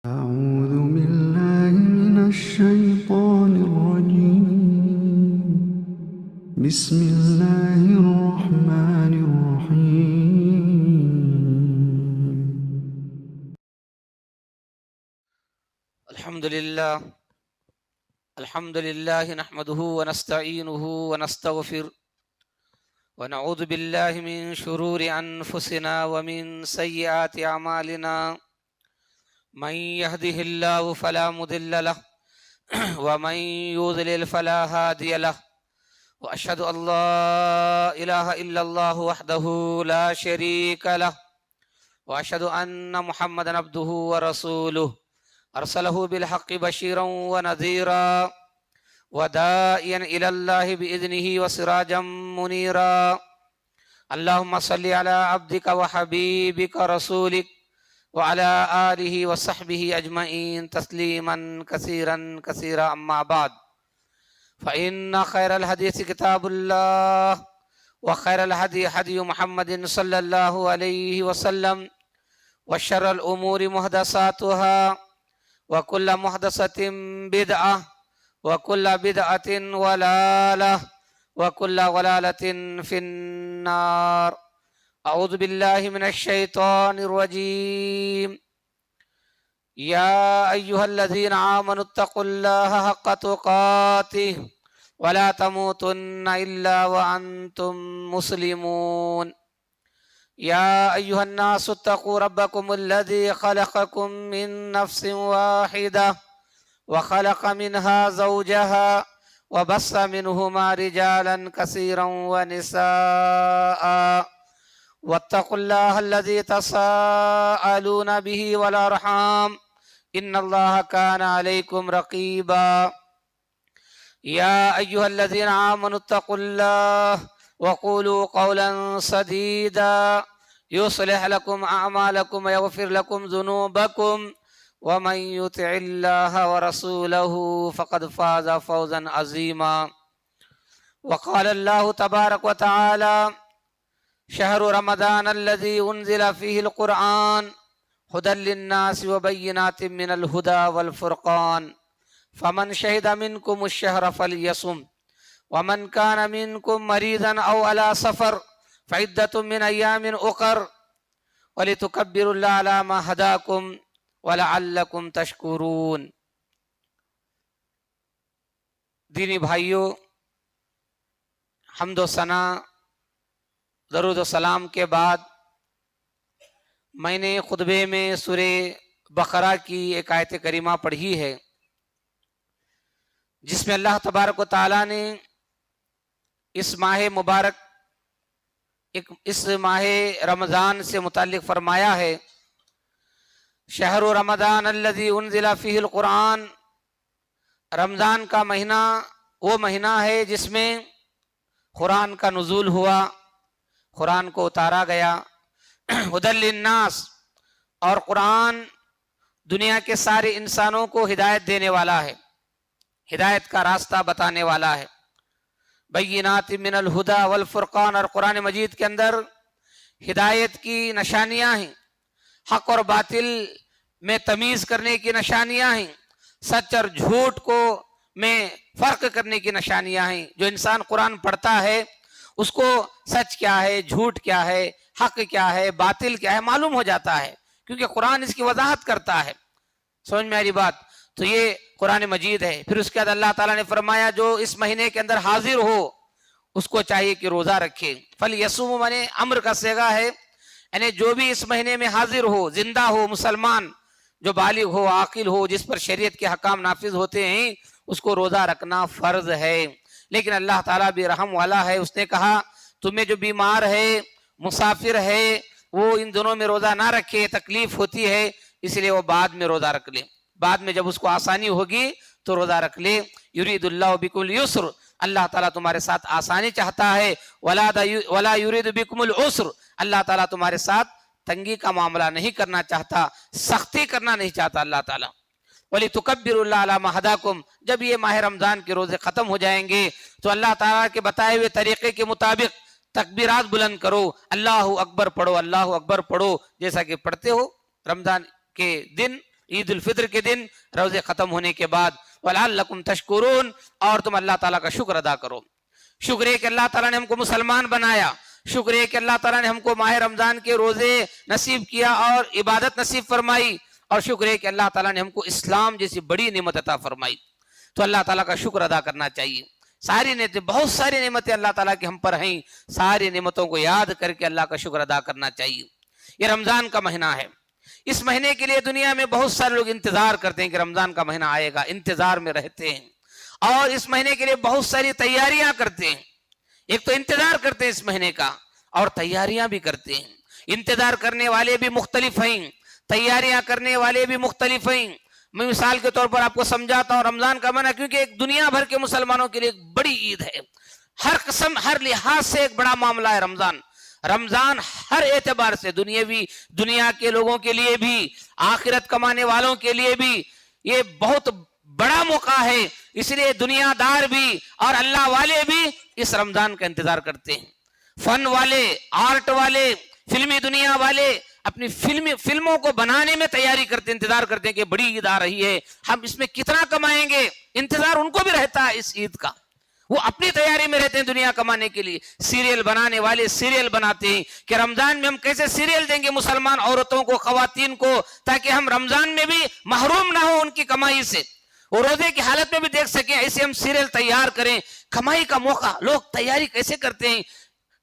أعوذ بالله من الشيطان الرجيم بسم الله الرحمن الرحيم الحمد لله نحمده ونستعينه ونستغفر ونعوذ بالله من شرور أنفسنا ومن سيئات أعمالنا من يهده الله فلا مضل له ومن يضلل فلا هادي له وأشهد أن لا إله إلا الله وحده لا شريك له وأشهد أن محمدا عبده ورسوله أرسله بالحق بشيرا ونذيرا وداعيا إلى الله بإذنه وسراجا منيرا اللهم صل على عبدك وحبيبك رسولك وعلى آله وصحبه أجمعين تسليما كثيرا كثيرا أما بعد فإن خير الحديث كتاب الله وخير الهدي هدي محمد صلى الله عليه وسلم وشر الأمور محدثاتها وكل محدثة بدعة وكل بدعة ضلالة وكل ضلالة في النار. أعوذ بالله من الشيطان الرجيم. يا أيها الذين آمنوا اتقوا الله حق تقاته ولا تموتن إلا وأنتم مسلمون. يا أيها الناس اتقوا ربكم الذي خلقكم من نفس واحدة وخلق منها زوجها وبث منهما رجالا كثيرا ونساء واتقوا الله الذي تساءلون به والأرحام إن الله كان عليكم رقيبا. يا أيها الذين آمنوا اتقوا الله وقولوا قولا سديدا يصلح لكم أعمالكم ويغفر لكم ذنوبكم ومن يطع الله ورسوله فقد فاز فوزا عظيما. وقال الله تبارك وتعالى: شهر رمضان الذي أنزل فيه القرآن هدى للناس وبينات من الهدى والفرقان فمن شهد منكم الشهر فليصم ومن كان منكم مريضا أو على سفر فعدة من أيام أخر ولتكبروا الله على ما هداكم ولعلكم تشكرون. دینی بھائیوں، حمد و ثنا درود و سلام کے بعد میں نے خطبے میں سورہ بقرہ کی ایک آیت کریمہ پڑھی ہے جس میں اللہ تبارک و تعالیٰ نے اس ماہ مبارک اس ماہ رمضان سے متعلق فرمایا ہے: شہر رمضان الذی انزل فیہ القرآن. رمضان کا مہینہ وہ مہینہ ہے جس میں قرآن کا نزول ہوا، قرآن کو اتارا گیا. ہدی للناس، اور قرآن دنیا کے سارے انسانوں کو ہدایت دینے والا ہے، ہدایت کا راستہ بتانے والا ہے. بینات من الہدی والفرقان، اور قرآن مجید کے اندر ہدایت کی نشانیاں ہیں، حق اور باطل میں تمیز کرنے کی نشانیاں ہیں، سچ اور جھوٹ کو میں فرق کرنے کی نشانیاں ہیں. جو انسان قرآن پڑھتا ہے اس کو سچ کیا ہے، جھوٹ کیا ہے، حق کیا ہے، باطل کیا ہے معلوم ہو جاتا ہے، کیونکہ قرآن اس کی وضاحت کرتا ہے. سمجھ میں آ رہی بات؟ تو یہ قرآن مجید ہے. پھر اس کے بعد اللہ تعالیٰ نے فرمایا جو اس مہینے کے اندر حاضر ہو اس کو چاہیے کہ روزہ رکھے. فَلْيَصُومُ مانے امر کا صیغہ ہے، یعنی جو بھی اس مہینے میں حاضر ہو، زندہ ہو، مسلمان جو بالغ ہو، عاقل ہو، جس پر شریعت کے حکام نافذ ہوتے ہیں، اس کو روزہ رکھنا فرض ہے. لیکن اللہ تعالیٰ بھی رحم والا ہے، اس نے کہا تمہیں جو بیمار ہے، مسافر ہے، وہ ان دنوں میں روزہ نہ رکھے، تکلیف ہوتی ہے، اس لیے وہ بعد میں روزہ رکھ لے. بعد میں جب اس کو آسانی ہوگی تو روزہ رکھ لے. یرید اللہ بکم اليسر، اللہ تعالیٰ تمہارے ساتھ آسانی چاہتا ہے. ولا یرید بکم العسر، اللہ تعالیٰ تمہارے ساتھ تنگی کا معاملہ نہیں کرنا چاہتا، سختی کرنا نہیں چاہتا اللہ تعالیٰ. وَلِتُكَبِّرُوا اللَّهَ عَلَى مَا هَدَاكُمْ، جب یہ ماہ رمضان کے روزے ختم ہو جائیں گے تو اللہ تعالیٰ کے بتائے ہوئے طریقے کے مطابق تکبیرات بلند کرو، اللہ اکبر پڑھو، اللہ اکبر پڑھو، جیسا کہ پڑھتے ہو رمضان کے دن عید الفطر کے دن روزے ختم ہونے کے بعد وَلَعَلَّكُمْ تَشْكُرُونَ، اور تم اللہ تعالیٰ کا شکر ادا کرو. شکر ہے کہ اللہ تعالیٰ نے ہم کو مسلمان بنایا، شکر ہے کہ اللہ تعالیٰ نے ہم کو ماہ رمضان کے روزے نصیب کیا اور عبادت نصیب فرمائی، اور شکر ہے کہ اللہ تعالیٰ نے ہم کو اسلام جیسی بڑی نعمت عطا فرمائی. تو اللہ تعالیٰ کا شکر ادا کرنا چاہیے. ساری نعمتیں، بہت ساری نعمتیں اللہ تعالیٰ کی ہم پر ہیں، ساری نعمتوں کو یاد کر کے اللہ کا شکر ادا کرنا چاہیے. یہ رمضان کا مہینہ ہے، اس مہینے کے لیے دنیا میں بہت سارے لوگ انتظار کرتے ہیں کہ رمضان کا مہینہ آئے گا، انتظار میں رہتے ہیں، اور اس مہینے کے لیے بہت ساری تیاریاں کرتے ہیں. ایک تو انتظار کرتے ہیں اس مہینے کا، اور تیاریاں بھی کرتے ہیں. انتظار کرنے والے بھی مختلف ہیں، تیاریاں کرنے والے بھی مختلف ہیں. میں مثال کے طور پر آپ کو سمجھاتا ہوں رمضان کا مہینہ، کیونکہ ایک دنیا بھر کے مسلمانوں کے لیے ایک بڑی عید ہے، ہر قسم ہر لحاظ سے ایک بڑا معاملہ ہے رمضان. رمضان ہر اعتبار سے دنیا کے لوگوں کے لیے بھی، آخرت کمانے والوں کے لیے بھی یہ بہت بڑا موقع ہے. اس لیے دنیا دار بھی اور اللہ والے بھی اس رمضان کا انتظار کرتے ہیں. فن والے، آرٹ والے، فلمی دنیا والے اپنی فلموں کو بنانے میں تیاری کرتے ہیں، انتظار کرتے ہیں کہ بڑی عید آ رہی ہے، ہم اس میں کتنا کمائیں گے. انتظار ان کو بھی رہتا ہے اس عید کا، وہ اپنی تیاری میں رہتے ہیں دنیا کمانے کے لیے. سیریل بنانے والے سیریل بناتے ہیں کہ رمضان میں ہم کیسے سیریل دیں گے مسلمان عورتوں کو، خواتین کو، تاکہ ہم رمضان میں بھی محروم نہ ہو ان کی کمائی سے، وہ روزے کی حالت میں بھی دیکھ سکیں. ایسے ہم سیریل تیار کریں. کمائی کا موقع، لوگ تیاری کیسے کرتے ہیں،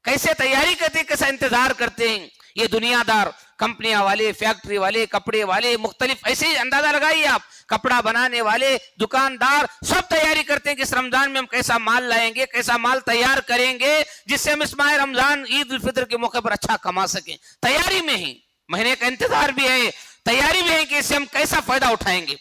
کیسے تیاری کرتے ہیں، کیسا انتظار کرتے ہیں. یہ دنیا دار، کمپنیاں والے، فیکٹری والے، کپڑے والے، مختلف، ایسے ہی اندازہ لگائیے آپ، کپڑا بنانے والے، دکاندار، سب تیاری کرتے ہیں کہ اس رمضان میں ہم کیسا مال لائیں گے، کیسا مال تیار کریں گے جس سے ہم اس ماہ رمضان عید الفطر کے موقع پر اچھا کما سکیں. تیاری میں ہی مہینے کا انتظار بھی ہے، تیاری بھی ہے کہ اس سے ہم کیسا فائدہ اٹھائیں گے،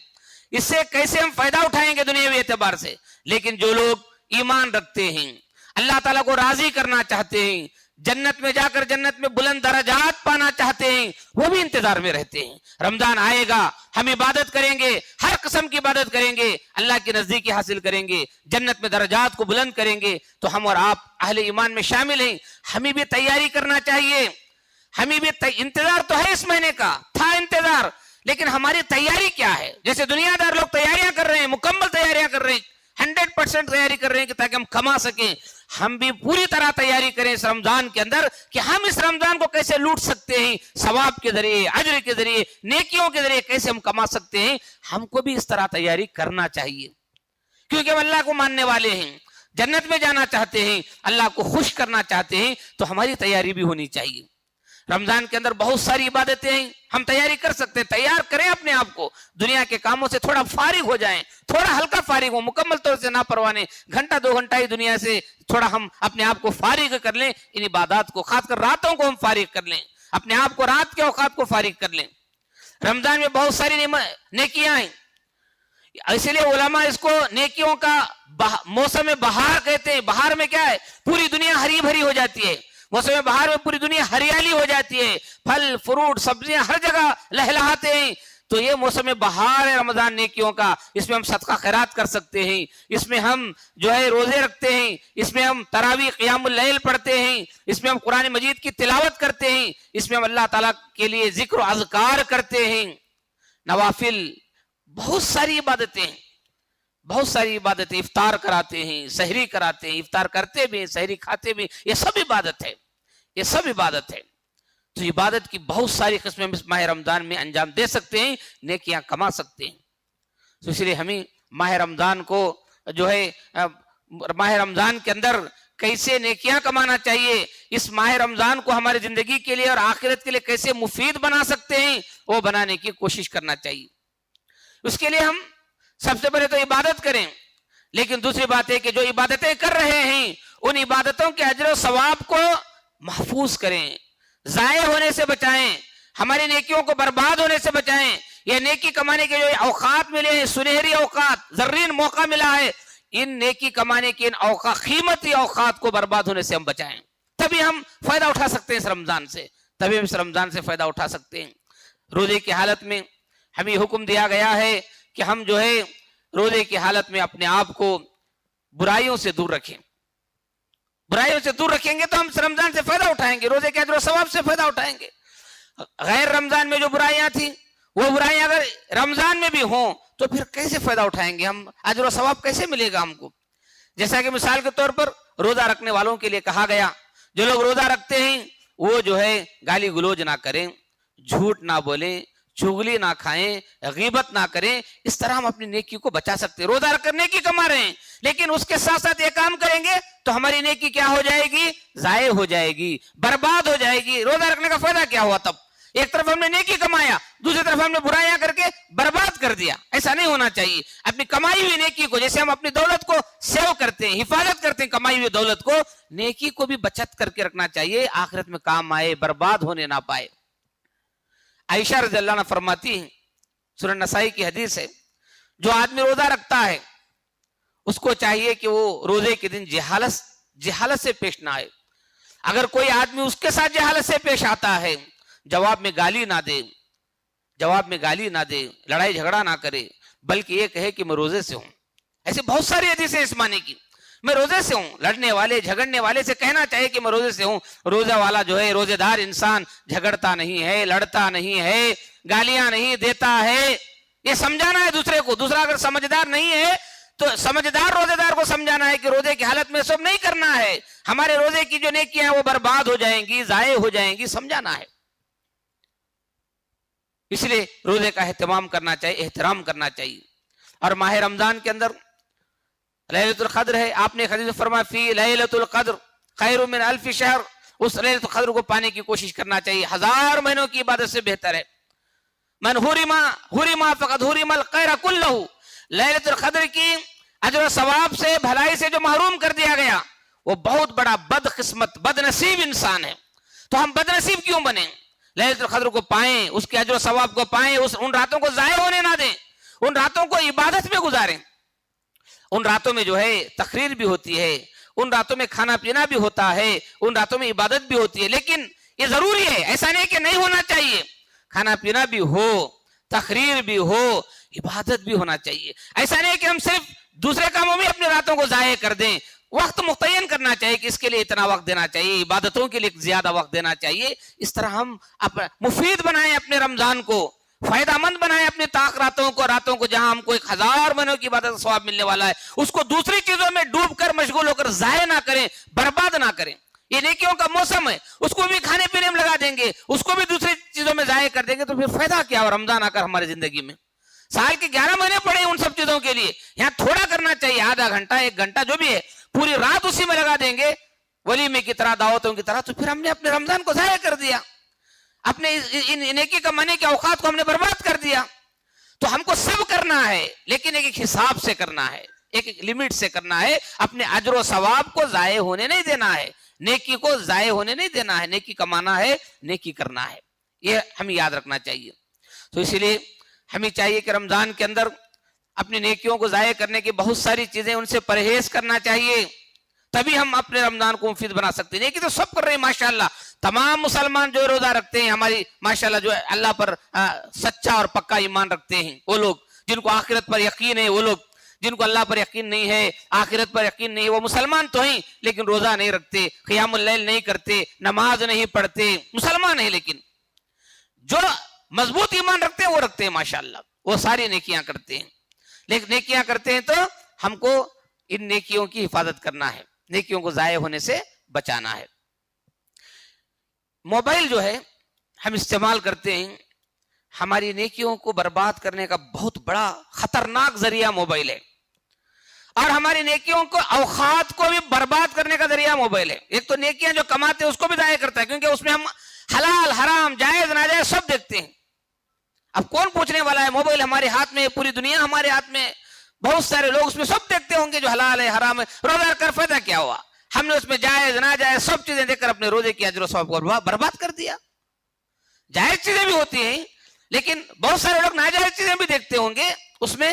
اس سے کیسے ہم فائدہ اٹھائیں گے دنیاوی اعتبار سے. لیکن جو لوگ ایمان رکھتے ہیں، اللہ تعالیٰ کو راضی کرنا چاہتے ہیں، جنت میں جا کر جنت میں بلند درجات پانا چاہتے ہیں، وہ بھی انتظار میں رہتے ہیں. رمضان آئے گا، ہم عبادت کریں گے، ہر قسم کی عبادت کریں گے، اللہ کی نزدیکی حاصل کریں گے، جنت میں درجات کو بلند کریں گے. تو ہم اور آپ اہل ایمان میں شامل ہیں. ہمیں بھی تیاری کرنا چاہیے. ہمیں بھی انتظار تو ہے، اس مہینے کا تھا انتظار، لیکن ہماری تیاری کیا ہے؟ جیسے دنیا دار لوگ تیاریاں کر رہے ہیں، مکمل تیاریاں کر رہے ہیں، 100% تیاری کر رہے ہیں کہ تاکہ ہم کما سکیں. ہم بھی پوری طرح تیاری کریں اس رمضان کے اندر کہ ہم اس رمضان کو کیسے لوٹ سکتے ہیں، ثواب کے ذریعے، اجر کے ذریعے، نیکیوں کے ذریعے کیسے ہم کما سکتے ہیں. ہم کو بھی اس طرح تیاری کرنا چاہیے، کیونکہ ہم اللہ کو ماننے والے ہیں، جنت میں جانا چاہتے ہیں، اللہ کو خوش کرنا چاہتے ہیں. تو ہماری تیاری بھی ہونی چاہیے. رمضان کے اندر بہت ساری عبادتیں ہیں، ہم تیاری کر سکتے ہیں. تیار کریں اپنے آپ کو، دنیا کے کاموں سے تھوڑا فارغ ہو جائیں، تھوڑا ہلکا فارغ ہو، مکمل طور سے نہ پروانے، گھنٹہ 2 گھنٹہ ہی دنیا سے تھوڑا ہم اپنے آپ کو فارغ کر لیں. ان عبادات کو، خاص کر راتوں کو ہم فارغ کر لیں، اپنے آپ کو رات کے اوقات کو فارغ کر لیں. رمضان میں بہت ساری نیکیاں ہیں، اسی لیے علماء اس کو نیکیوں کا موسم بہار کہتے ہیں. بہار میں کیا ہے؟ پوری دنیا ہری بھری ہو جاتی ہے. موسم بہار میں پوری دنیا ہریالی ہو جاتی ہے، پھل فروٹ سبزیاں ہر جگہ لہلہاتے ہیں. تو یہ موسم بہار ہے رمضان نیکیوں کا. اس میں ہم صدقہ خیرات کر سکتے ہیں، اس میں ہم جو ہے روزے رکھتے ہیں، اس میں ہم تراویح قیام اللیل پڑھتے ہیں، اس میں ہم قرآن مجید کی تلاوت کرتے ہیں، اس میں ہم اللہ تعالیٰ کے لیے ذکر و اذکار کرتے ہیں، نوافل، بہت ساری عبادتیں، بہت ساری عبادتیں. افطار کراتے ہیں، سحری کراتے ہیں، افطار کرتے بھی ہیں، سحری کھاتے بھی ہیں. یہ سب عبادت ہے، یہ سب عبادت ہے. تو عبادت کی بہت ساری قسمیں اس ماہ رمضان میں انجام دے سکتے ہیں، نیکیاں کما سکتے ہیں. تو اس لیے ہمیں ماہ رمضان کو جو ہے، ماہ رمضان کے اندر کیسے نیکیاں کمانا چاہیے، اس ماہ رمضان کو ہماری زندگی کے لیے اور آخرت کے لیے کیسے مفید بنا سکتے ہیں، وہ بنانے کی کوشش کرنا چاہیے. اس کے لیے ہم سب سے پہلے تو عبادت کریں، لیکن دوسری بات ہے کہ جو عبادتیں کر رہے ہیں ان عبادتوں کے اجر و ثواب کو محفوظ کریں، ضائع ہونے سے بچائیں، ہماری نیکیوں کو برباد ہونے سے بچائیں. یہ نیکی کمانے کے جو اوقات ملے ہیں، سنہری اوقات، زرین موقع ملا ہے، ان نیکی کمانے کے ان اوقات، قیمتی اوقات کو برباد ہونے سے ہم بچائیں. تبھی ہم فائدہ اٹھا سکتے ہیں اس رمضان سے، تبھی ہم اس رمضان سے فائدہ اٹھا سکتے ہیں. روزے کی حالت میں ہمیں حکم دیا گیا ہے کہ ہم جو ہے روزے کی حالت میں اپنے آپ کو برائیوں سے دور رکھیں. برائیوں سے دور رکھیں گے تو ہم رمضان سے فائدہ اٹھائیں گے، روزے کے اجر و ثواب سے فائدہ اٹھائیں گے. غیر رمضان میں جو برائیاں تھیں وہ برائیاں اگر رمضان میں بھی ہوں تو پھر کیسے فائدہ اٹھائیں گے ہم؟ اجر و ثواب کیسے ملے گا ہم کو؟ جیسا کہ مثال کے طور پر روزہ رکھنے والوں کے لیے کہا گیا، جو لوگ روزہ رکھتے ہیں وہ جو ہے گالی گلوچ نہ کریں، جھوٹ نہ بولیں، چغلی نہ کھائیں، غیبت نہ کریں. اس طرح ہم اپنی نیکی کو بچا سکتے ہیں. روزہ رکھ کر نیکی کما رہے ہیں، لیکن اس کے ساتھ ساتھ یہ کام کریں گے تو ہماری نیکی کیا ہو جائے گی؟ ضائع ہو جائے گی، برباد ہو جائے گی. روزہ رکھنے کا فائدہ کیا ہوا تب؟ ایک طرف ہم نے نیکی کمایا، دوسری طرف ہم نے برائیاں کر کے برباد کر دیا. ایسا نہیں ہونا چاہیے. اپنی کمائی ہوئی نیکی کو، جیسے ہم اپنی دولت کو سیو کرتے ہیں، حفاظت کرتے ہیں کمائی ہوئی دولت کو، نیکی کو بھی بچت کر کے رکھنا چاہیے، آخرت میں کام آئے، برباد ہونے نہ پائے. عائشہ رضی اللہ عنہ فرماتی ہیں، سنن نسائی کی حدیث ہے، جو آدمی روزہ رکھتا ہے اس کو چاہیے کہ وہ روزے کے دن جہالت سے پیش نہ آئے. اگر کوئی آدمی اس کے ساتھ جہالت سے پیش آتا ہے، جواب میں گالی نہ دے، لڑائی جھگڑا نہ کرے، بلکہ یہ کہے کہ میں روزے سے ہوں. ایسے بہت ساری حدیثیں اس معنی کی، میں روزے سے ہوں. لڑنے والے جھگڑنے والے سے کہنا چاہیے کہ میں روزے سے ہوں. روزہ والا جو ہے، روزے دار انسان جھگڑتا نہیں ہے، لڑتا نہیں ہے، گالیاں نہیں دیتا ہے. یہ سمجھانا ہے دوسرے کو. دوسرا اگر سمجھدار نہیں ہے تو سمجھدار روزے دار کو سمجھانا ہے کہ روزے کی حالت میں سب نہیں کرنا ہے، ہمارے روزے کی جو نیکیاں ہیں وہ برباد ہو جائیں گی، ضائع ہو جائیں گی، سمجھانا ہے. اس لیے روزے کا اہتمام کرنا چاہیے، احترام کرنا چاہیے. اور ماہ رمضان کے اندر لیلۃ القدر ہے. آپ نے حدیث میں فرمایا فی لیلۃ القدر خیر من الف شہر. اس لیلۃ القدر کو پانے کی کوشش کرنا چاہیے، 1000 مہینوں کی عبادت سے بہتر ہے. من حرم فقد حرم الخیر کلہ. لیلۃ القدر کی اجر و ثواب سے، بھلائی سے جو محروم کر دیا گیا وہ بہت بڑا بد قسمت، بد نصیب انسان ہے. تو ہم بد نصیب کیوں بنیں؟ لیلۃ القدر کو پائیں، اس کے اجر و ثواب کو پائیں، ان راتوں کو ضائع ہونے نہ دیں، ان راتوں کو عبادت میں گزاریں. ان راتوں میں جو ہے تقریر بھی ہوتی ہے، ان راتوں میں کھانا پینا بھی ہوتا ہے، ان راتوں میں عبادت بھی ہوتی ہے. لیکن یہ ضروری ہے، ایسا نہیں کہ نہیں ہونا چاہیے. کھانا پینا بھی ہو، تقریر بھی ہو، عبادت بھی ہونا چاہیے. ایسا نہیں کہ ہم صرف دوسرے کاموں میں اپنے راتوں کو ضائع کر دیں. وقت متعین کرنا چاہیے کہ اس کے لیے اتنا وقت دینا چاہیے، عبادتوں کے لیے زیادہ وقت دینا چاہیے. اس طرح ہم مفید بنائیں اپنے رمضان کو، فائدہ مند بنائیں اپنے راتوں کو جہاں ہم کو 1000 مہینوں کی عبادت کا ثواب ملنے والا ہے، اس کو دوسری چیزوں میں ڈوب کر، مشغول ہو کر ضائع نہ کریں، برباد نہ کریں. یہ نیکیوں کا موسم ہے، اس کو بھی کھانے پینے میں لگا دیں گے، اس کو بھی دوسری چیزوں میں ضائع کر دیں گے تو پھر فائدہ کیا ہو رمضان آ کر ہماری زندگی میں؟ سال کے 11 مہینے پڑے ان سب چیزوں کے لیے. یہاں تھوڑا کرنا چاہیے، آدھا گھنٹہ 1 گھنٹہ جو بھی ہے، پوری رات اسی میں لگا دیں گے ولیمے کی طرح، دعوتوں کی طرح، تو پھر ہم نے اپنے رمضان کو ضائع کر دیا، اپنے نیکی کمانے کے اوقات کو ہم نے برباد کر دیا. تو ہم کو سب کرنا ہے، لیکن ایک حساب سے کرنا ہے، ایک لمٹ سے کرنا ہے. اپنے اجر و ثواب کو ضائع ہونے نہیں دینا ہے، نیکی کو ضائع ہونے نہیں دینا ہے. نیکی کمانا ہے، نیکی کرنا ہے، یہ ہمیں یاد رکھنا چاہیے. تو اسی لیے ہمیں چاہیے کہ رمضان کے اندر اپنی نیکیوں کو ضائع کرنے کی بہت ساری چیزیں، ان سے پرہیز کرنا چاہیے، تبھی ہم اپنے رمضان کو مفید بنا سکتے ہیں. نیکی تو سب کر رہے ہیں ماشاءاللہ. تمام مسلمان جو روزہ رکھتے ہیں، ہماری ماشاءاللہ جو اللہ پر سچا اور پکا ایمان رکھتے ہیں، وہ لوگ جن کو آخرت پر یقین ہے، وہ لوگ جن کو اللہ پر یقین نہیں ہے، آخرت پر یقین نہیں ہے، وہ مسلمان تو ہیں لیکن روزہ نہیں رکھتے، قیام اللیل نہیں کرتے، نماز نہیں پڑھتے، مسلمان ہیں لیکن جو مضبوط ایمان رکھتے ہیں وہ رکھتے ہیں ماشاءاللہ، وہ ساری نیکیاں کرتے ہیں. لیکن نیکیاں کرتے ہیں تو ہم کو ان نیکیوں کی حفاظت کرنا ہے، نیکیوں کو ضائع ہونے سے بچانا ہے. موبائل جو ہے ہم استعمال کرتے ہیں، ہماری نیکیوں کو برباد کرنے کا بہت بڑا خطرناک ذریعہ موبائل ہے، اور ہماری نیکیوں کو، اوقات کو بھی برباد کرنے کا ذریعہ موبائل ہے. ایک تو نیکیاں جو کماتے ہیں اس کو بھی ضائع کرتا ہے، کیونکہ اس میں ہم حلال حرام جائز ناجائز سب دیکھتے ہیں. اب کون پوچھنے والا ہے؟ موبائل ہمارے ہاتھ میں، پوری دنیا ہمارے ہاتھ میں، بہت سارے لوگ اس میں سب دیکھتے ہوں گے جو حلال ہے حرام ہے. روزہ کر فائدہ کیا ہوا؟ ہم نے اس میں جائز ناجائز سب چیزیں دیکھ کر اپنے روزے کی اجر و ثواب کو برباد کر دیا. جائز چیزیں بھی ہوتی ہیں لیکن بہت سارے لوگ ناجائز چیزیں بھی دیکھتے ہوں گے اس میں،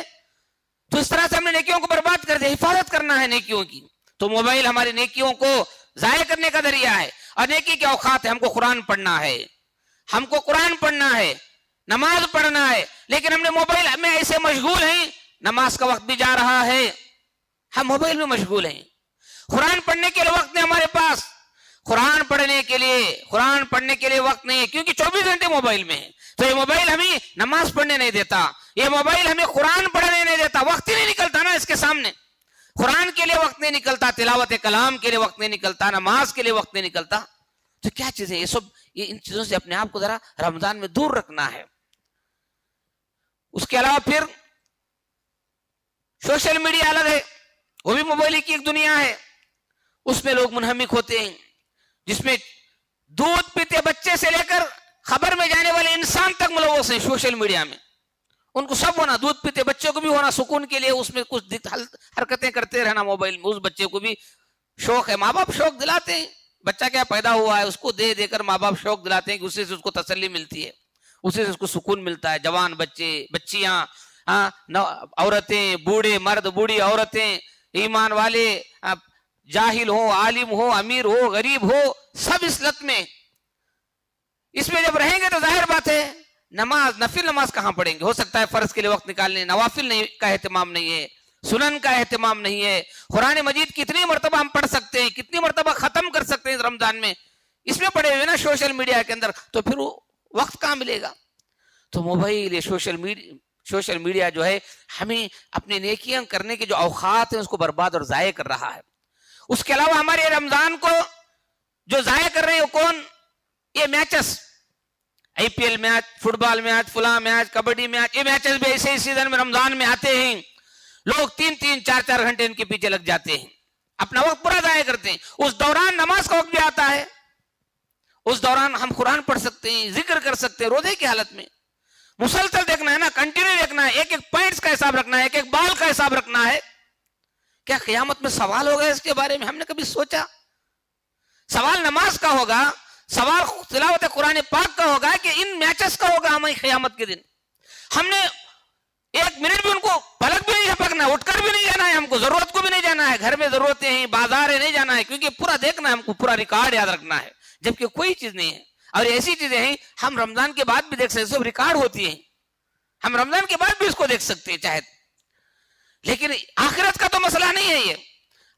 تو اس طرح سے ہم نے نیکیوں کو برباد کر دیا. حفاظت کرنا ہے نیکیوں کی. تو موبائل ہماری نیکیوں کو ضائع کرنے کا ذریعہ ہے. اور نیکی کے اوقات ہے، ہم کو قرآن پڑھنا ہے، ہم کو قرآن پڑھنا ہے، نماز پڑھنا ہے، لیکن ہم نے موبائل میں ایسے مشغول ہیں، نماز کا وقت بھی جا رہا ہے، ہم موبائل میں مشغول ہیں. قرآن پڑھنے کے لیے وقت نہیں ہمارے پاس، قرآن پڑھنے کے لیے وقت نہیں ہے، کیونکہ 24 گھنٹے موبائل میں ہے. تو یہ موبائل ہمیں نماز پڑھنے نہیں دیتا, یہ موبائل ہمیں قرآن پڑھنے نہیں دیتا, وقت ہی نہیں نکلتا نا اس کے سامنے. قرآن کے لیے وقت نہیں نکلتا, تلاوت کلام کے لیے وقت نہیں نکلتا, نماز کے لیے وقت نہیں نکلتا. تو کیا چیزیں یہ سب, یہ ان چیزوں سے اپنے آپ کو ذرا رمضان میں دور رکھنا ہے. اس کے علاوہ پھر سوشل میڈیا الگ ہے, وہ بھی موبائل کی ایک دنیا ہے. اس میں لوگ منہمک ہوتے ہیں, جس میں دودھ پیتے بچے سے لے کر خبر میں جانے والے انسان تک ملوث ہیں سوشل میڈیا میں. ان کو سب ہونا, دودھ پیتے بچے کو بھی ہونا سکون کے لیے, اس میں کچھ حرکتیں کرتے رہنا موبائل میں. اس بچے کو بھی شوق ہے, ماں باپ شوق دلاتے ہیں, بچہ کیا پیدا ہوا ہے اس کو دے دے کر ماں باپ شوق دلاتے ہیں کہ اسی سے اس کو تسلی ملتی ہے, اسی سے اس کو سکون ملتا ہے. جوان بچے, بچیاں, عورتیں, بوڑھے مرد, بوڑھی عورتیں, ایمان والے, جاہل ہو, عالم ہو, امیر ہو, غریب ہو, سب اس لت میں. اس میں جب رہیں گے تو ظاہر بات ہے نماز, نفل نماز کہاں پڑھیں گے؟ ہو سکتا ہے فرض کے لیے وقت نکالنے, نوافل کا اہتمام نہیں ہے, سنن کا اہتمام نہیں ہے. قرآن مجید کتنی مرتبہ ہم پڑھ سکتے ہیں, کتنی مرتبہ ختم کر سکتے ہیں رمضان میں, اس میں پڑے ہوئے نا سوشل میڈیا کے اندر, تو پھر وہ وقت کہاں ملے گا؟ تو موبائل, یہ سوشل میڈیا جو ہے ہمیں اپنے نیکیاں کرنے کے جو اوقات ہیں اس کو برباد اور ضائع کر رہا ہے. اس کے علاوہ ہمارے رمضان کو جو ضائع کر رہے ہیں وہ کون؟ یہ میچز, آئی پی ایل میچ, فٹ بال میچ, فلاں میچ, کبڈی میچ, یہ میچز بھی ایسے ہی سیزن میں رمضان میں آتے ہیں. لوگ 3-3, 4-4 گھنٹے ان کے پیچھے لگ جاتے ہیں, اپنا وقت پورا ضائع کرتے ہیں. اس دوران نماز کا وقت بھی آتا ہے, اس دوران ہم قرآن پڑھ سکتے ہیں, ذکر کر سکتے ہیں. روزے کی حالت میں مسلسل دیکھنا ہے نا, کنٹینیو دیکھنا ہے, ایک ایک پوائنٹس کا حساب رکھنا ہے, ایک ایک بال کا حساب رکھنا ہے. کیا قیامت میں سوال ہوگا اس کے بارے میں؟ ہم نے کبھی سوچا؟ سوال نماز کا ہوگا, سوال تلاوت قرآن پاک کا ہوگا, کہ ان میچز کا ہوگا ہمیں قیامت کے دن. ہم نے ایک منٹ بھی ان کو پلک بھی نہیں جھپکنا, اٹھ کر بھی نہیں جانا ہے, ہم کو ضرورت کو بھی نہیں جانا ہے, گھر میں ضرورتیں ہیں, بازار ہے, نہیں جانا ہے, کیونکہ پورا دیکھنا ہے ہم کو, پورا ریکارڈ یاد رکھنا ہے. جبکہ کوئی چیز نہیں ہے. اور ایسی چیزیں ہیں ہم رمضان کے بعد بھی دیکھ سکتے, سب ریکارڈ ہوتی ہیں, ہم رمضان کے بعد بھی اس کو دیکھ سکتے ہیں چاہے. لیکن آخرت کا تو مسئلہ نہیں ہے, یہ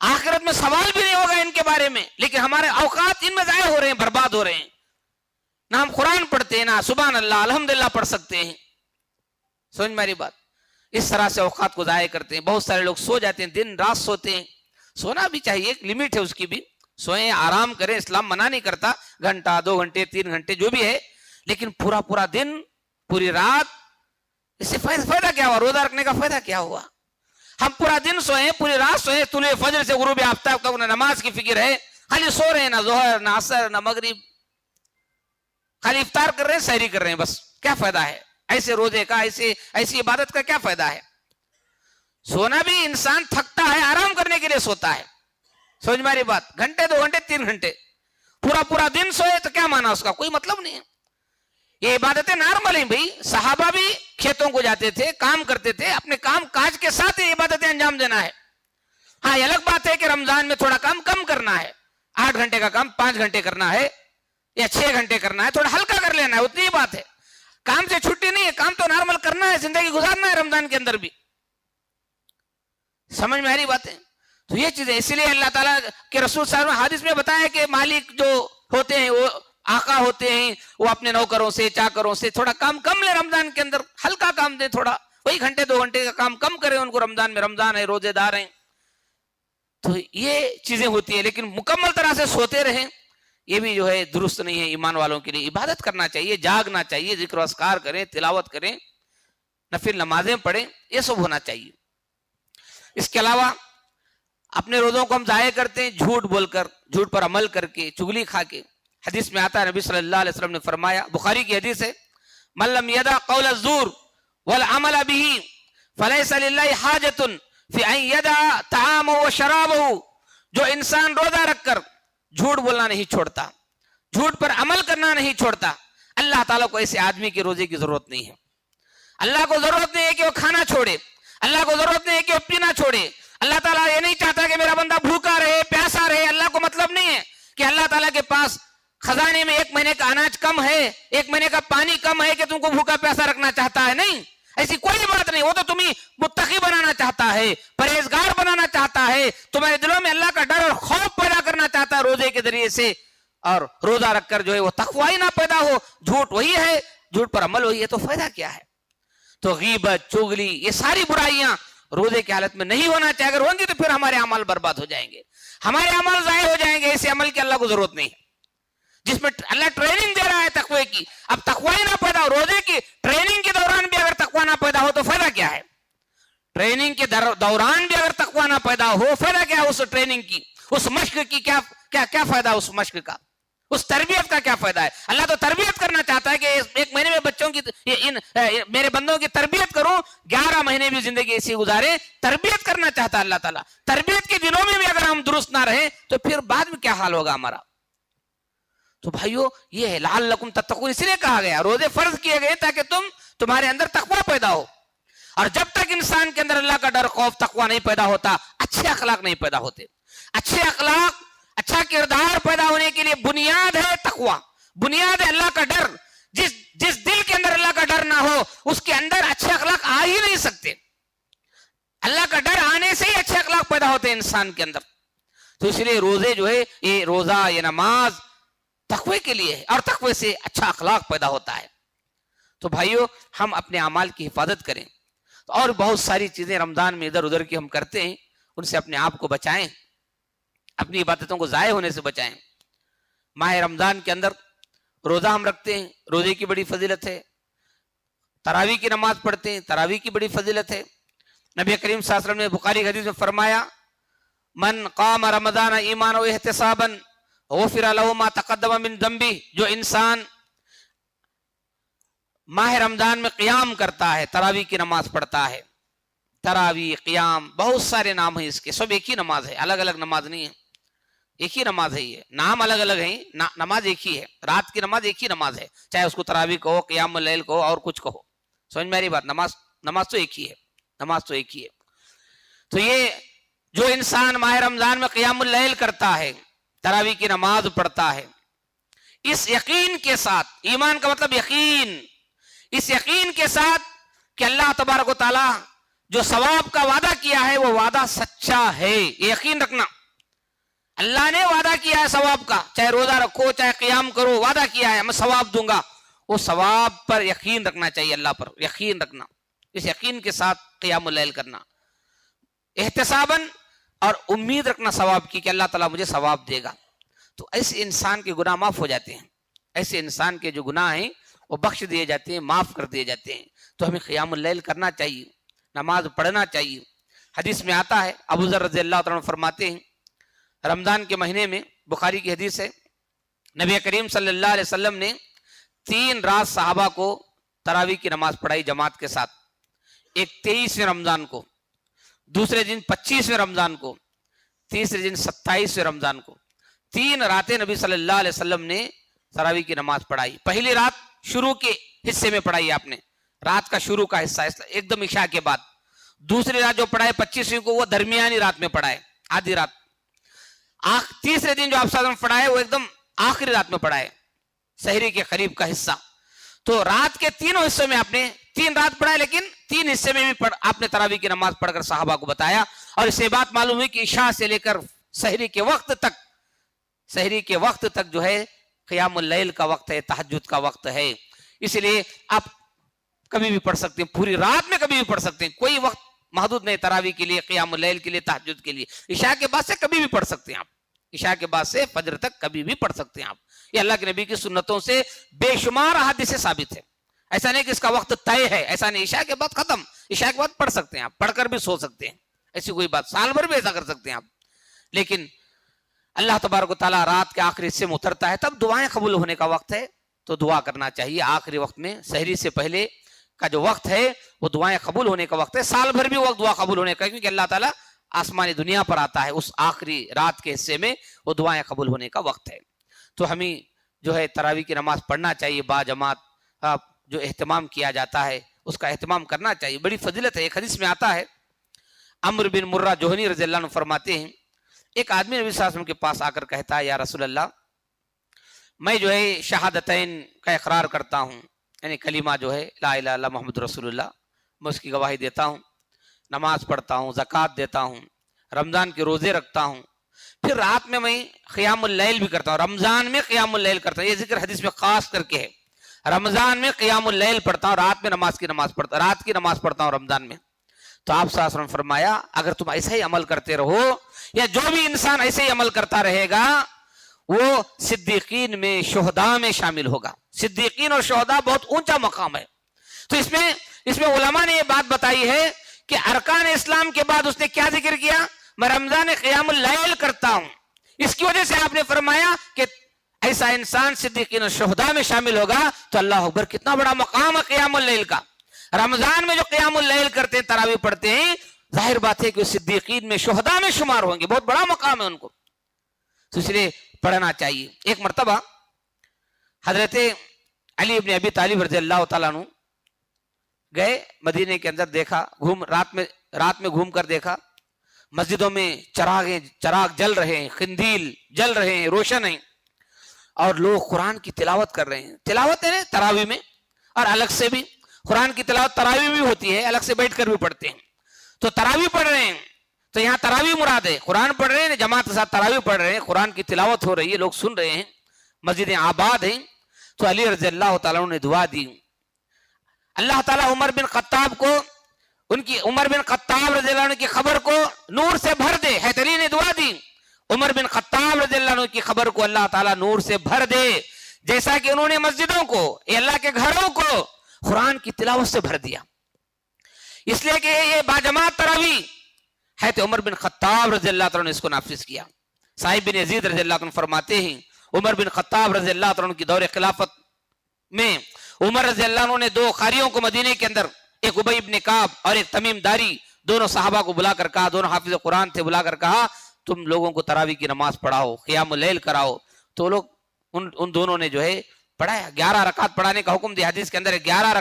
آخرت میں سوال بھی نہیں ہوگا ان کے بارے میں, لیکن ہمارے اوقات ان میں ضائع ہو رہے ہیں, برباد ہو رہے ہیں. نہ ہم قرآن پڑھتے ہیں, نہ سبحان اللہ الحمدللہ پڑھ سکتے ہیں. سمجھ میری بات؟ اس طرح سے اوقات کو ضائع کرتے ہیں. بہت سارے لوگ سو جاتے ہیں, دن رات سوتے ہیں. سونا بھی چاہیے, ایک لمٹ ہے اس کی بھی, سوئیں, آرام کریں, اسلام منع نہیں کرتا, گھنٹہ 2 گھنٹے 3 گھنٹے جو بھی ہے, لیکن پورا دن, پوری رات, اس سے فائدہ کیا ہوا؟ روزہ رکھنے کا فائدہ کیا ہوا؟ ہم پورا دن سوئیں, پوری رات سوئیں, طلوع فجر سے غروب آفتاب تک نہ نماز کی فکر ہے, خالی سو رہے ہیں, نہ ظہر نہ عصر نہ مغرب, خالی افطار کر رہے ہیں, سحری کر رہے ہیں, بس. کیا فائدہ ہے ایسے روزے کا, ایسی عبادت کا؟ کیا فائدہ ہے؟ سونا بھی انسان تھکتا ہے, آرام کرنے کے لیے سوتا ہے. سمجھ میری بات؟ گھنٹے 2 گھنٹے 3 گھنٹے, پورا دن سوئے تو کیا مانا اس کا؟ کوئی مطلب نہیں ہے. یہ عبادتیں نارمل ہیں بھائی. صحابہ بھی کھیتوں کو جاتے تھے, کام کرتے تھے, اپنے کام کاج کے ساتھ یہ عبادتیں انجام دینا ہے. ہاں یہ الگ بات ہے کہ رمضان میں تھوڑا کام کم کرنا ہے, 8 گھنٹے کا کام 5 گھنٹے کرنا ہے, یا 6 گھنٹے کرنا ہے, تھوڑا ہلکا کر لینا ہے, اتنی ہی بات ہے. کام سے چھٹی نہیں ہے, کام تو نارمل کرنا ہے, زندگی گزارنا ہے رمضان کے اندر بھی. سمجھ میں آ رہی باتیں؟ تو یہ چیزیں اس لیے اللہ تعالیٰ کے رسول صلی اللہ علیہ وسلم حدیث میں بتایا کہ مالک جو ہوتے ہیں, وہ آقا ہوتے ہیں, وہ اپنے نوکروں سے, چاکروں سے تھوڑا کام کم لے رمضان کے اندر, ہلکا کام دیں, تھوڑا وہی گھنٹے 2 گھنٹے کا کام کم کریں ان کو رمضان میں. رمضان ہے, روزے دار ہیں, تو یہ چیزیں ہوتی ہیں. لیکن مکمل طرح سے سوتے رہیں, یہ بھی جو ہے درست نہیں ہے. ایمان والوں کے لیے عبادت کرنا چاہیے, جاگنا چاہیے, ذکر و اذکار کریں, تلاوت کریں, نفل نمازیں پڑھیں, یہ سب ہونا چاہیے. اس کے علاوہ اپنے روزوں کو ہم ضائع کرتے ہیں جھوٹ بول کر, جھوٹ پر عمل کر کے, چگلی کھا کے. حدیث میں آتا ہے, نبی صلی اللہ علیہ وسلم نے فرمایا, بخاری کی حدیث ہے, من لم یدع قول الزور والعمل به فلیس للہ حاجۃ فی ان یدع طعامہ وشرابہ. جو انسان روزہ رکھ کر جھوٹ بولنا نہیں چھوڑتا, جھوٹ پر عمل کرنا نہیں چھوڑتا, اللہ تعالیٰ کو ایسے آدمی کے روزے کی ضرورت نہیں ہے. اللہ کو ضرورت نہیں ہے کہ وہ کھانا چھوڑے, اللہ کو ضرورت نہیں ہے کہ وہ پینا چھوڑے. اللہ تعالیٰ یہ نہیں چاہتا کہ میرا بندہ بھوکا رہے, پیاسا رہے. اللہ کو مطلب نہیں ہے کہ اللہ تعالیٰ کے پاس خزانے میں 1 مہینے کا اناج کم ہے, 1 مہینے کا پانی کم ہے کہ تم کو بھوکا پیاسا رکھنا چاہتا ہے. نہیں, ایسی کوئی بات نہیں. وہ تو تمہیں متقی بنانا چاہتا ہے, پرہیزگار بنانا چاہتا ہے, تمہارے دلوں میں اللہ کا ڈر اور خوف پیدا کرنا چاہتا ہے روزے کے ذریعے سے. اور روزہ رکھ کر جو ہے وہ تقوی نہ پیدا ہو. جھوٹ وہی ہے, جھوٹ پر عمل ہوئی ہے تو فائدہ کیا ہے؟ تو غیبت، چغلی، یہ ساری برائیاں روزے کی حالت میں نہیں ہونا چاہیے. اگر ہوں گی تو پھر ہمارے اعمال برباد ہو جائیں گے، ہمارے اعمال ضائع ہو جائیں گے. ایسے عمل کی اللہ کو ضرورت نہیں ہے جس میں اللہ ٹریننگ دے رہا ہے تقوی کی. اب تقوی ہی نہ پیدا ہو، روزے کی ٹریننگ کے دوران بھی اگر تقوی نہ پیدا ہو تو فائدہ کیا ہے؟ ٹریننگ کے دوران بھی اگر تقوی نہ پیدا ہو فائدہ کیا ہے؟ اس ٹریننگ کی، اس مشق کی کیا فائدہ؟ اس مشق کا، اس تربیت کا کیا فائدہ ہے؟ اللہ تو تربیت کرنا چاہتا ہے کہ ایک مہینے میں بچوں کی میرے بندوں کی تربیت کروں، 11 مہینے بھی زندگی ایسی گزارے. تربیت کرنا چاہتا ہے اللہ تعالیٰ. تربیت کے دنوں میں بھی اگر ہم درست نہ رہیں تو پھر بعد میں کیا حال ہوگا ہمارا؟ تو بھائیو یہ ہے لعلکم تتقون، اس لیے کہا گیا روزے فرض کیے گئے تاکہ تمہارے اندر تقوی پیدا ہو. اور جب تک انسان کے اندر اللہ کا ڈر، خوف، تقوی نہیں پیدا ہوتا، اچھے اخلاق نہیں پیدا ہوتے. اچھے اخلاق، اچھا کردار پیدا ہونے کے لیے بنیاد ہے تقوی، بنیاد ہے اللہ کا ڈر. جس دل کے اندر اللہ کا ڈر نہ ہو اس کے اندر اچھے اخلاق آ ہی نہیں سکتے. اللہ کا ڈر آنے سے ہی اچھے اخلاق پیدا ہوتے ہیں انسان کے اندر. تو اس لیے روزے جو ہے، یہ روزہ، یہ نماز تقوی کے لیے ہے اور تقوی سے اچھا اخلاق پیدا ہوتا ہے. تو بھائیو ہم اپنے اعمال کی حفاظت کریں. اور بہت ساری چیزیں رمضان میں ادھر ادھر کی ہم کرتے ہیں، ان سے اپنے آپ کو بچائیں، اپنی عبادتوں کو ضائع ہونے سے بچائیں. ماہ رمضان کے اندر روزہ ہم رکھتے ہیں، روزے کی بڑی فضیلت ہے. تراویح کی نماز پڑھتے ہیں، تراویح کی بڑی فضیلت ہے. نبی کریم صلی اللہ علیہ وسلم نے بخاری حدیث میں فرمایا من قام رمضان ایمانا و احتسابا غفر له ما تقدم من ذنبه. جو انسان ماہ رمضان میں قیام کرتا ہے، تراویح کی نماز پڑھتا ہے، تراویح، قیام، بہت سارے نام ہیں اس کے، سب ایک ہی نماز ہے، الگ الگ نماز نہیں ہے، ایک ہی نماز ہے. یہ نام الگ الگ ہیں، نماز ایک ہی ہے. رات کی نماز ایک ہی نماز ہے، چاہے اس کو تراویح کہو، قیام اللیل کہو، اور کچھ کہو. سمجھ میں آ رہی بات؟ نماز تو ایک ہی ہے، نماز تو ایک ہی ہے. تو یہ جو انسان ماہ رمضان میں قیام اللیل کرتا ہے، تراویح کی نماز پڑھتا ہے، اس یقین کے ساتھ، ایمان کا مطلب یقین، اس یقین کے ساتھ کہ اللہ تبارک و تعالی جو ثواب کا وعدہ کیا ہے وہ وعدہ سچا ہے، یہ یقین رکھنا. اللہ نے وعدہ کیا ہے ثواب کا، چاہے روزہ رکھو، چاہے قیام کرو، وعدہ کیا ہے میں ثواب دوں گا. وہ ثواب پر یقین رکھنا چاہیے، اللہ پر یقین رکھنا، اس یقین کے ساتھ قیام اللیل کرنا، احتساباً، اور امید رکھنا ثواب کی کہ اللہ تعالیٰ مجھے ثواب دے گا. تو ایسے انسان کے گناہ معاف ہو جاتے ہیں، ایسے انسان کے جو گناہ ہیں وہ بخش دیے جاتے ہیں، معاف کر دیے جاتے ہیں. تو ہمیں قیام اللیل کرنا چاہیے، نماز پڑھنا چاہیے. حدیث میں آتا ہے، ابو ذر رضی اللہ عنہ فرماتے ہیں رمضان کے مہینے میں، بخاری کی حدیث ہے، نبی کریم صلی اللہ علیہ وسلم نے 3 رات صحابہ کو تراویح کی نماز پڑھائی جماعت کے ساتھ. ایک 23ویں رمضان کو، دوسرے دن 25ویں رمضان کو، تیسرے دن 27ویں رمضان کو. 3 راتیں نبی صلی اللہ علیہ وسلم نے تراویح کی نماز پڑھائی. پہلی رات شروع کے حصے میں پڑھائی آپ نے، رات کا شروع کا حصہ ایک دم عشاء کے بعد. دوسری رات جو پڑھائے 25ویں کو، وہ درمیانی رات میں پڑھائے، آدھی رات. تیسرے دن جو آپ صلی اللہ علیہ وسلم پڑھائے وہ ایک دم آخری رات میں پڑھائے، سحری کے قریب کا حصہ. تو رات کے 3 حصوں میں آپ نے 3 رات پڑھائے، لیکن 3 حصے میں بھی آپ نے تراویح کی نماز پڑھ کر صحابہ کو بتایا. اور اس سے بات معلوم ہوئی کہ عشاء سے لے کر سحری کے وقت تک جو ہے قیام اللیل کا وقت ہے، تہجد کا وقت ہے. اس لیے آپ کبھی بھی پڑھ سکتے ہیں، پوری رات میں کبھی بھی پڑھ سکتے ہیں، کوئی وقت محدود نہیں تراویح کے لیے، قیام اللیل کے لیے، تہجد کے لیے. عشاء کے بعد سے کبھی بھی پڑھ سکتے ہیں آپ، عشاء کے بعد سے فجر تک کبھی بھی پڑھ سکتے ہیں آپ. یہ اللہ کے نبی کی سنتوں سے بے شمار احادیث سے ثابت ہے. ایسا نہیں کہ اس کا وقت طے ہے، ایسا نہیں. عشاء کے بعد ختم، عشاء کے بعد پڑھ سکتے ہیں آپ، پڑھ کر بھی سو سکتے ہیں، ایسی کوئی بات، سال بھر بھی ایسا کر سکتے ہیں آپ. لیکن اللہ تبارک و تعالیٰ رات کے آخری حصے میں اترتا ہے، تب دعائیں قبول ہونے کا وقت ہے، تو دعا کرنا چاہیے. آخری وقت میں سحری سے پہلے کا جو وقت ہے وہ دعائیں قبول ہونے کا وقت ہے. سال بھر بھی وقت دعا قبول ہونے کا، کیونکہ اللہ تعالیٰ آسمانی دنیا پر آتا ہے اس آخری رات کے حصے میں، وہ دعائیں قبول ہونے کا وقت ہے. تو ہمیں جو ہے تراویح کی نماز پڑھنا چاہیے، با جماعت جو اہتمام کیا جاتا ہے اس کا اہتمام کرنا چاہیے، بڑی فضیلت ہے. ایک حدیث میں آتا ہے، عمرو بن مرہ جوہنی رضی اللہ عنہ فرماتے ہیں، ایک آدمی نبی صلی اللہ علیہ وسلم کے پاس آ کر کہتا ہے، یا رسول اللہ، میں جو ہے شہادتین کا اقرار کرتا ہوں، یعنی کلمہ جو ہے لا الہ الا اللہ محمد رسول اللہ، میں اس کی گواہی دیتا ہوں، نماز پڑھتا ہوں، زکوٰۃ دیتا ہوں، رمضان کے روزے رکھتا ہوں، پھر رات میں قیام اللیل بھی کرتا ہوں، رمضان میں قیام اللیل کرتا ہوں. یہ ذکر حدیث میں خاص کر کے ہے، رمضان میں قیام اللیل پڑھتا ہوں، رات کی نماز پڑھتا ہوں رمضان میں. تو آپ صلی اللہ علیہ وسلم فرمایا اگر تم ایسا ہی عمل کرتے رہو، یا جو بھی انسان ایسے ہی عمل کرتا رہے گا وہ صدیقین میں، شہداء میں شامل ہوگا. صدیقین اور شہداء بہت اونچا مقام ہے. تو اس میں علماء نے یہ بات بتائی ہے کہ ارکان اسلام کے بعد اس نے کیا ذکر کیا؟ میں رمضان قیام اللیل کرتا ہوں. اس کی وجہ سے آپ نے فرمایا کہ ایسا انسان صدیقین اور شہداء میں شامل ہوگا. تو اللہ اکبر، کتنا بڑا مقام ہے قیام اللیل کا. رمضان میں جو قیام اللیل کرتے ہیں، تراویح پڑھتے ہیں، ظاہر بات ہے کہ وہ صدیقین میں، شہداء میں شمار ہوں گے. بہت بڑا مقام ہے ان کو، تو اس لیے پڑھنا چاہیے. ایک مرتبہ حضرت علی بن ابی طالب رضی اللہ تعالیٰ عنہ گئے مدینے کے اندر، دیکھا رات میں گھوم کر دیکھا مسجدوں میں چراغ جل رہے ہیں، قندیل جل رہے ہیں، روشن ہیں، اور لوگ قرآن کی تلاوت کر رہے ہیں. تلاوت ہے تراویح میں، اور الگ سے بھی قرآن کی تلاوت تراویح بھی ہوتی ہے، الگ سے بیٹھ کر بھی پڑھتے ہیں. تو تراویح پڑھ رہے ہیں، تو یہاں تراویح مراد ہے. قرآن پڑھ رہے ہیں، جماعت کے ساتھ تراویح پڑھ رہے ہیں، قرآن کی تلاوت ہو رہی ہے، لوگ سن رہے ہیں، مسجدیں آباد ہیں. تو علی رضی اللہ تعالیٰ نے دعا دی. اللہ تعالیٰ عمر بن خطاب رضی اللہ عنہ کی خبر کو نور سے بھر دے. حضرت علی نے دعا دی، عمر بن خطاب رضی اللہ عنہ کی خبر کو اللہ تعالیٰ نور سے بھر دے، جیسا کہ انہوں نے مسجدوں کو، اللہ کے گھروں کو قرآن کی تلاوت سے بھر دیا. اس لیے کہ یہ باجماعت تراویح حضرت عمر بن خطاب رضی اللہ عنہ نے اس کو نافذ کیا. صاحب بن یزید رضی اللہ عنہ فرماتے ہیں عمر بن خطاب رضی اللہ عنہ کی دور خلافت میں عمر رضی اللہ عنہ نے 2 قاریوں کو مدینے کے اندر، ایک ابی بن کعب اور ایک تمیم داری، دونوں صحابہ کو بلا کر کہا، دونوں حافظ قرآن تھے، بلا کر کہا تم لوگوں کو تراویح کی نماز پڑھاؤ، قیام اللیل کراؤ. تو لوگ ان دونوں نے جو ہے پڑھایا. 11 رکعت پڑھانے کا حکم دیا. حدیث کے اندر 11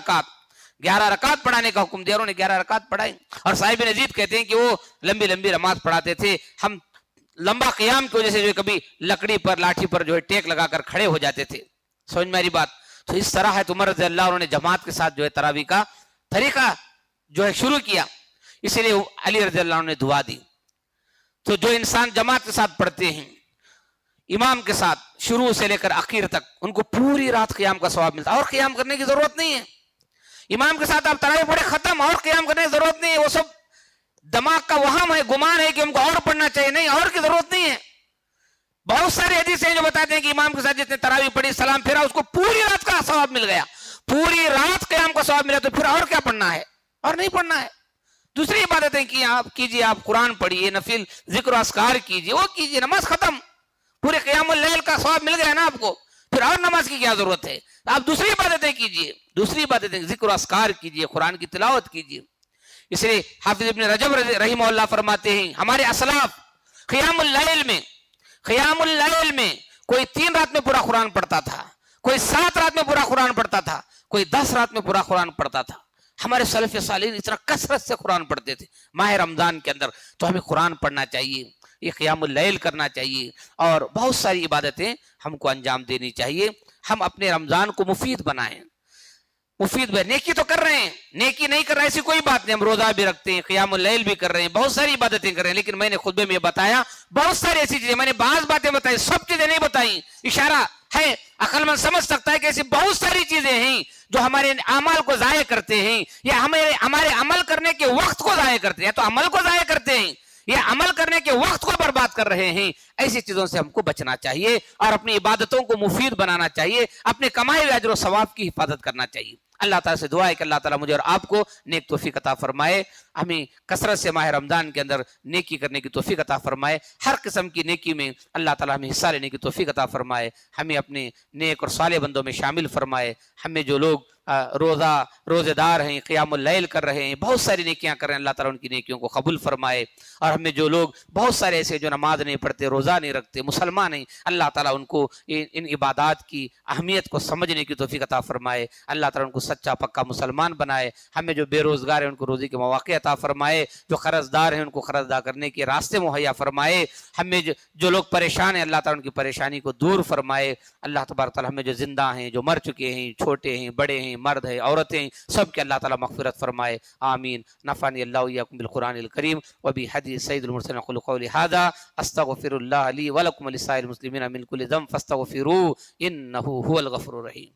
رکعت پڑھانے کا حکم دیا. انہوں نے 11 رکعت پڑھائی. اور صاحب نزید کہتے ہیں کہ وہ لمبی نماز پڑھاتے تھے. ہم لمبا قیام کی وجہ سے جو کبھی لکڑی پر، لاٹھی پر جو ہے ٹیک لگا کر کھڑے ہو جاتے تھے. سمجھ میں میری بات؟ تو اس طرح ہے عمر رضی اللہ عنہ نے جماعت کے ساتھ جو ہے تراویح کا طریقہ جو ہے شروع کیا. اسی لیے علی رضی اللہ عنہ نے دعا دی. تو جو انسان جماعت کے ساتھ پڑھتے ہیں، امام کے ساتھ، شروع سے لے کر آخر تک، ان کو پوری رات قیام کا ثواب ملتا ہے. اور قیام کرنے کی ضرورت نہیں ہے. امام کے ساتھ آپ تراویح پڑھے، ختم. اور قیام کرنے کی ضرورت نہیں ہے. وہ سب دماغ کا وہم ہے، گمان ہے کہ ہم کو اور پڑھنا چاہیے. نہیں، اور کی ضرورت نہیں ہے. بہت سارے حدیث ہیں جو بتاتے ہیں کہ امام کے ساتھ جس نے تراویح پڑھی، سلام پھیرا، اس کو پوری رات کا ثواب مل گیا، پوری رات قیام کا ثواب ملا. تو پھر اور کیا پڑھنا ہے؟ اور نہیں پڑھنا ہے. دوسری عبادتیں کیجیے، آپ قرآن پڑھیے، نفل ذکر و اذکار کیجیے، وہ کیجیے، نماز ختم. پورے قیام اللیل کا ثواب مل گیا نا آپ کو، پھر اور نماز کی کیا ضرورت ہے؟ آپ دوسری عبادتیں کیجیے، ذکر و اذکار کیجیے، قرآن کی تلاوت کیجیے. اس لیے حافظ ابن رجب رحمہ اللہ فرماتے ہیں ہمارے اسلاف قیام اللیل میں کوئی 3 رات میں پورا قرآن پڑھتا تھا، کوئی 7 رات میں پورا قرآن پڑھتا تھا، کوئی 10 رات میں پورا قرآن پڑھتا تھا. ہمارے سلف صالحین اتنا کثرت سے قرآن پڑھتے تھے ماہ رمضان کے اندر. تو ہمیں قرآن پڑھنا چاہیے، یہ قیام اللیل کرنا چاہیے، اور بہت ساری عبادتیں ہم کو انجام دینی چاہیے. ہم اپنے رمضان کو مفید بنائیں. نیکی تو کر رہے ہیں، نیکی نہیں کر رہے ایسی کوئی بات نہیں. ہم روزہ بھی رکھتے ہیں، قیام اللیل بھی کر رہے ہیں، بہت ساری عبادتیں کر رہے ہیں. لیکن میں نے خطبے میں بتایا بہت ساری ایسی چیزیں، میں نے بعض باتیں بتائی، سب چیزیں نہیں بتائی. اشارہ ہے، عقل مند سمجھ سکتا ہے کہ ایسی بہت ساری چیزیں ہیں جو ہمارے اعمال کو ضائع کرتے ہیں، یا ہمارے عمل کرنے کے وقت کو ضائع کرتے ہیں. تو عمل کو ضائع کرتے ہیں، یہ عمل کرنے کے وقت کو برباد کر رہے ہیں. ایسی چیزوں سے ہم کو بچنا چاہیے اور اپنی عبادتوں کو مفید بنانا چاہیے. اپنے کمائے ہوئے اجر و ثواب کی حفاظت کرنا چاہیے. اللہ تعالیٰ سے دعا ہے کہ اللہ تعالیٰ مجھے اور آپ کو نیک توفیق عطا فرمائے. ہمیں کثرت سے ماہ رمضان کے اندر نیکی کرنے کی توفیق عطا فرمائے. ہر قسم کی نیکی میں اللہ تعالیٰ ہمیں حصہ لینے کی توفیق عطا فرمائے. ہمیں اپنے نیک اور صالح بندوں میں شامل فرمائے. ہمیں جو لوگ روزے دار ہیں، قیام اللیل کر رہے ہیں، بہت ساری نیکیاں کر رہے ہیں، اللہ تعالیٰ ان کی نیکیوں کو قبول فرمائے. اور ہمیں جو لوگ بہت سارے ایسے جو نماز نہیں پڑھتے، روزہ نہیں رکھتے، مسلمان نہیں، اللہ تعالیٰ ان کو ان عبادات کی اہمیت کو سمجھنے کی توفیق عطا فرمائے. اللہ تعالیٰ ان کو سچا پکا مسلمان بنائے. ہمیں جو بے روزگار ہیں ان کو روزی کے مواقع عطا فرمائے. جو قرض دار ہیں ان کو قرض ادا کرنے کے راستے مہیا فرمائے. ہمیں جو لوگ پریشان ہیں اللہ تعالیٰ ان کی پریشانی کو دور فرمائے. اللہ تبارک تعالیٰ ہمیں جو زندہ ہیں، جو مر چکے ہیں، چھوٹے ہیں، بڑے ہیں، مرد ہیں، عورتیں، سب کے اللہ تعالیٰ مغفرت فرمائے. آمین. نفعنی اللہ وإياكم بالقرآن الكريم وبحديث سيد المرسلين. أقول قولي هذا أستغفر الله لي ولكم ولسائر المسلمين من كل ذنب فاستغفروه إنه هو الغفور الرحيم.